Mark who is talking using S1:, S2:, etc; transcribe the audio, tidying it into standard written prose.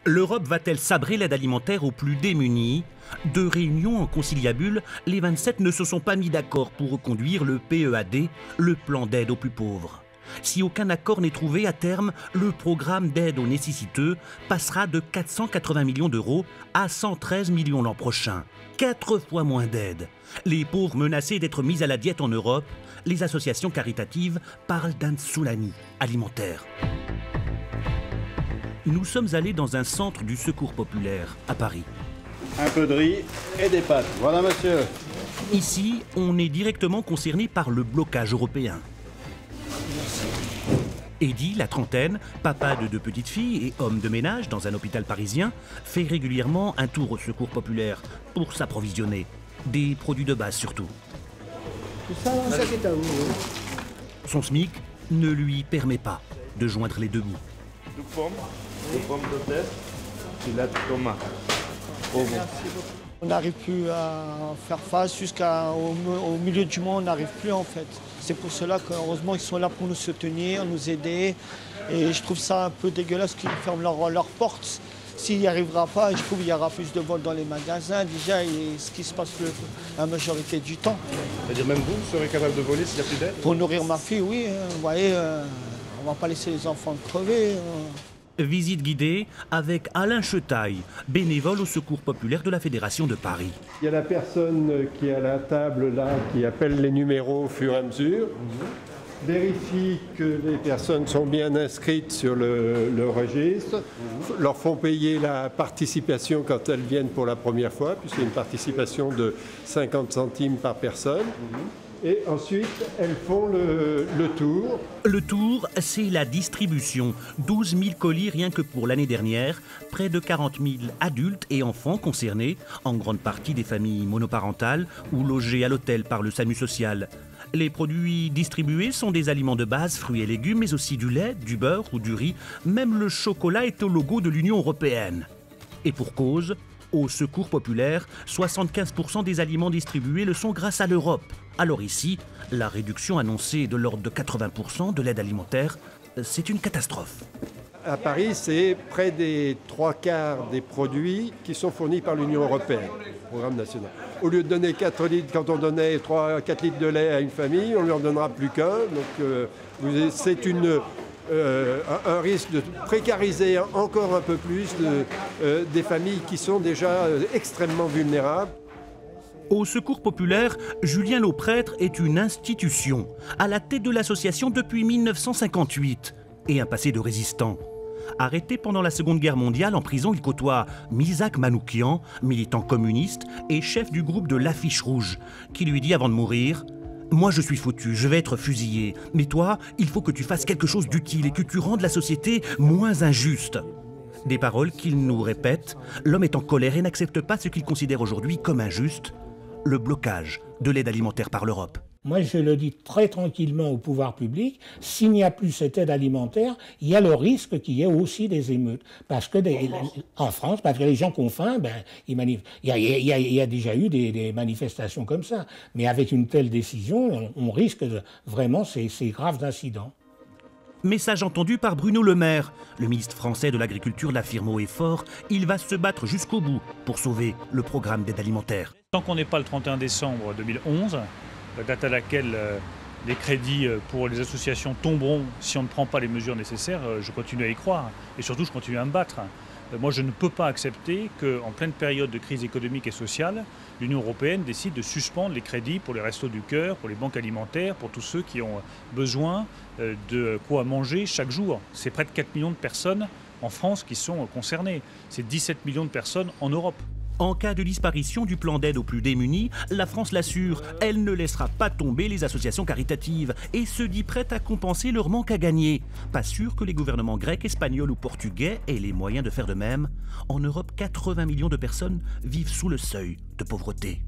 S1: L'Europe va-t-elle sabrer l'aide alimentaire aux plus démunis? De réunion en conciliabule, les 27 ne se sont pas mis d'accord pour reconduire le PEAD, le plan d'aide aux plus pauvres. Si aucun accord n'est trouvé à terme, le programme d'aide aux nécessiteux passera de 480 millions d'euros à 113 millions l'an prochain. 4 fois moins d'aide. Les pauvres menacés d'être mis à la diète en Europe, les associations caritatives parlent d'un tsunami alimentaire. Nous sommes allés dans un centre du secours populaire à Paris.
S2: Un peu de riz et des pâtes. Voilà, monsieur.
S1: Ici, on est directement concerné par le blocage européen. Eddy, la trentaine, papa de 2 petites filles et homme de ménage dans un hôpital parisien, fait régulièrement un tour au secours populaire pour s'approvisionner. Des produits de base surtout.
S3: Tout ça, c'est à vous.
S1: Son SMIC ne lui permet pas de joindre les deux bouts.
S4: Deux pommes de terre, et la tomate.
S3: On n'arrive plus à faire face jusqu'au milieu du mois, on n'arrive plus en fait. C'est pour cela qu'heureusement ils sont là pour nous soutenir, nous aider. Et je trouve ça un peu dégueulasse qu'ils ferment leurs portes. S'il n'y arrivera pas, je trouve qu'il y aura plus de vols dans les magasins déjà et ce qui se passe la majorité du temps.
S4: C'est-à-dire même vous serez capable de voler s'il n'y a plus d'aide?
S3: Pour nourrir ma fille, oui. Vous voyez, on ne va pas laisser les enfants crever.
S1: Visite guidée avec Alain Chetaille, bénévole au secours populaire de la Fédération de Paris.
S5: Il y a la personne qui est à la table là, qui appelle les numéros au fur et à mesure, vérifie que les personnes sont bien inscrites sur le registre, leur font payer la participation quand elles viennent pour la première fois, puisqu'il y a une participation de 50 centimes par personne. Et ensuite, elles font le tour.
S1: Le tour, c'est la distribution. 12 000 colis rien que pour l'année dernière. Près de 40 000 adultes et enfants concernés, en grande partie des familles monoparentales ou logées à l'hôtel par le SAMU social. Les produits distribués sont des aliments de base, fruits et légumes, mais aussi du lait, du beurre ou du riz. Même le chocolat est au logo de l'Union européenne. Et pour cause, au secours populaire, 75% des aliments distribués le sont grâce à l'Europe. Alors ici, la réduction annoncée de l'ordre de 80% de l'aide alimentaire, c'est une catastrophe.
S5: À Paris, c'est près des 3/4 des produits qui sont fournis par l'Union européenne, programme national. Au lieu de donner 4 litres, quand on donnait 4 litres de lait à une famille, on ne leur donnera plus qu'un. Donc c'est un risque de précariser encore un peu plus des familles qui sont déjà extrêmement vulnérables.
S1: Au secours populaire, Julien Lauprêtre est une institution, à la tête de l'association depuis 1958, et un passé de résistant. Arrêté pendant la Seconde Guerre mondiale, en prison, il côtoie Misak Manoukian, militant communiste et chef du groupe de l'Affiche Rouge, qui lui dit avant de mourir: « Moi je suis foutu, je vais être fusillé, mais toi, il faut que tu fasses quelque chose d'utile et que tu rendes la société moins injuste. » Des paroles qu'il nous répète, l'homme est en colère et n'accepte pas ce qu'il considère aujourd'hui comme injuste, le blocage de l'aide alimentaire par l'Europe.
S6: Moi, je le dis très tranquillement au pouvoir public, s'il n'y a plus cette aide alimentaire, il y a le risque qu'il y ait aussi des émeutes. Parce que en France, parce que les gens qui ont faim, il y a déjà eu des manifestations comme ça. Mais avec une telle décision, on risque vraiment ces graves incidents.
S1: Message entendu par Bruno Le Maire. Le ministre français de l'Agriculture l'affirme haut et fort, il va se battre jusqu'au bout pour sauver le programme d'aide alimentaire.
S7: Tant qu'on n'est pas le 31 décembre 2011, la date à laquelle les crédits pour les associations tomberont si on ne prend pas les mesures nécessaires, je continue à y croire. Et surtout, je continue à me battre. Moi, je ne peux pas accepter qu'en pleine période de crise économique et sociale, l'Union européenne décide de suspendre les crédits pour les Restos du Cœur, pour les banques alimentaires, pour tous ceux qui ont besoin de quoi manger chaque jour. C'est près de 4 millions de personnes en France qui sont concernées. C'est 17 millions de personnes en Europe.
S1: En cas de disparition du plan d'aide aux plus démunis, la France l'assure, elle ne laissera pas tomber les associations caritatives et se dit prête à compenser leur manque à gagner. Pas sûr que les gouvernements grecs, espagnols ou portugais aient les moyens de faire de même. En Europe, 80 millions de personnes vivent sous le seuil de pauvreté.